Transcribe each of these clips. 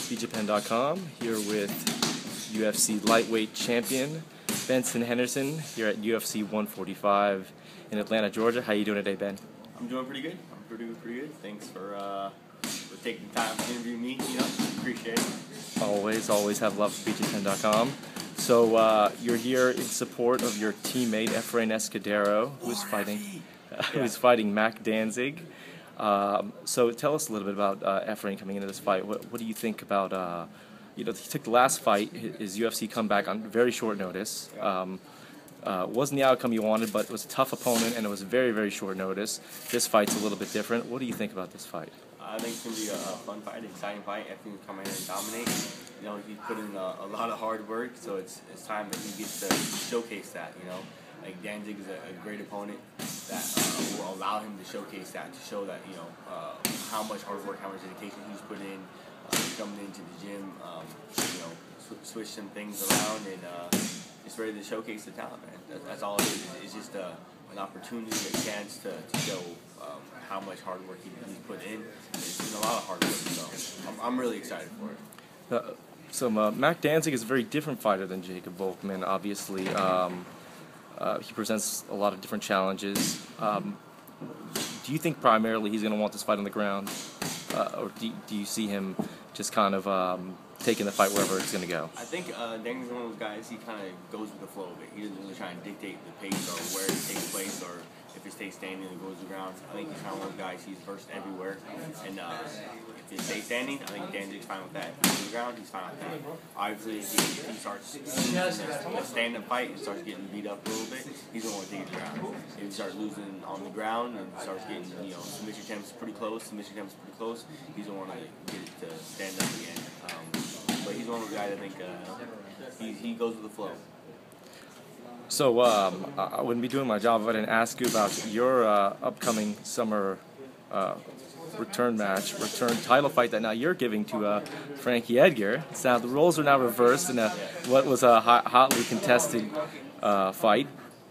BJPen.com, here with UFC lightweight champion Benson Henderson here at UFC 145 in Atlanta, Georgia. How you doing today, Ben? I'm doing pretty good. I'm pretty good. Thanks for taking the time to interview me. Appreciate it. Always have love for BJPen.com. So you're here in support of your teammate Efrain Escudero, who's fighting Mac Danzig. So tell us a little bit about Efrain coming into this fight. What do you think about? He took the last fight, his UFC comeback on very short notice. Wasn't the outcome you wanted, but it was a tough opponent and it was very, very short notice. This fight's a little bit different. What do you think about this fight? I think it's going to be a fun fight, an exciting fight. Efrain's come in and dominate. He put in a lot of hard work, so it's time that he gets to showcase that. Like Danzig is a great opponent that will allow him to showcase that, to show that how much hard work, how much dedication he's put in, coming into the gym, switch some things around, and just ready to showcase the talent, man. That's all it is. It's just an opportunity, a chance to show how much hard work he's put in. It's been a lot of hard work, so I'm really excited for it. So Mac Danzig is a very different fighter than Jacob Volkman, obviously. He presents a lot of different challenges. Do you think primarily he's going to want this fight on the ground? Or do you see him just kind of taking the fight wherever it's going to go? I think Danzig is one of those guys, he kind of goes with the flow of it. He doesn't really try and dictate the pace or where it takes place or if it stays standing and goes to the ground. I think he's kind of one of those guys, he's versed everywhere. And if it stays standing, I think Danzig's fine with that. If it goes to the ground, he's fine with that. Obviously, if he starts a stand-up fight and starts getting beat up a little bit, he's going to want to take it to the ground. If he starts losing on the ground and starts getting submission attempts pretty close, he's going to want to get it to stand up again. But he's one of the guys I think he goes with the flow. So I wouldn't be doing my job if I didn't ask you about your upcoming summer return title fight that now you're giving to Frankie Edgar. So the roles are now reversed in what was a hotly contested fight.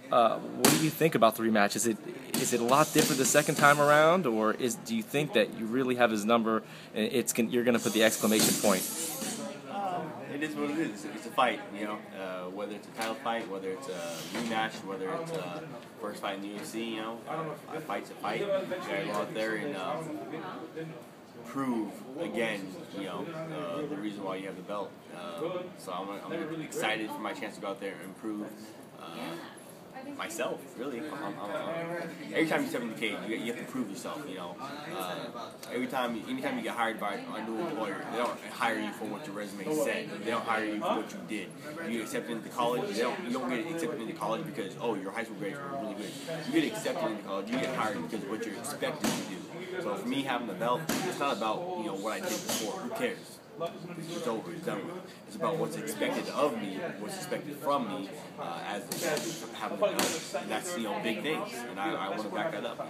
What do you think about the rematch? Is it a lot different the second time around, or do you think that you really have his number and you're going to put the exclamation point? It is what it is. It's a fight, whether it's a title fight, whether it's a rematch, whether it's a first fight in the UFC, a fight's a fight. You gotta go out there and prove again, the reason why you have the belt. So I'm excited for my chance to go out there and prove myself, really. Every time you step in the cage, you have to prove yourself, anytime you get hired by a new employer, they don't hire you for what your resume said. They don't hire you for what you did. You get accepted into college, you don't get accepted into college because, your high school grades were really good. You get accepted into college, you get hired because of what you're expected to do. So for me, having the belt, it's not about, what I did before. Who cares? It's over. It's done with. It's about what's expected of me, what's expected from me as having the belt. And that's big things, and I want to back that up.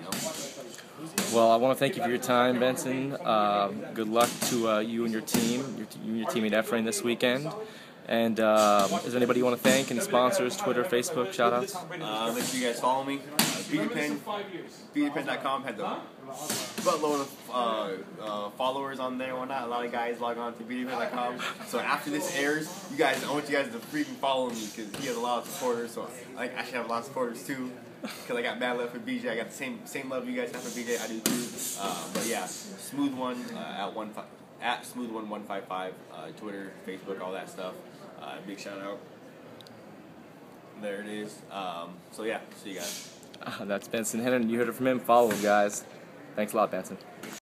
Well, I want to thank you for your time, Benson. Good luck to you and your team, your teammate Efrain this weekend. And is there anybody you want to thank? Any sponsors, Twitter, Facebook, shout-outs? Make sure you guys follow me. BJPen.com had the buttload of followers on there and whatnot. A lot of guys log on to BJPen.com. So after this airs, I want you guys to freaking follow me because he has a lot of supporters. So I should have a lot of supporters too. Because I got mad love for BJ. I got the same love you guys have for BJ. I do too. But yeah, Smooth One at Smooth1155, Twitter, Facebook, all that stuff. Big shout out. There it is. So yeah, see you guys. That's Benson Henderson. You heard it from him. Follow him, guys. Thanks a lot, Benson.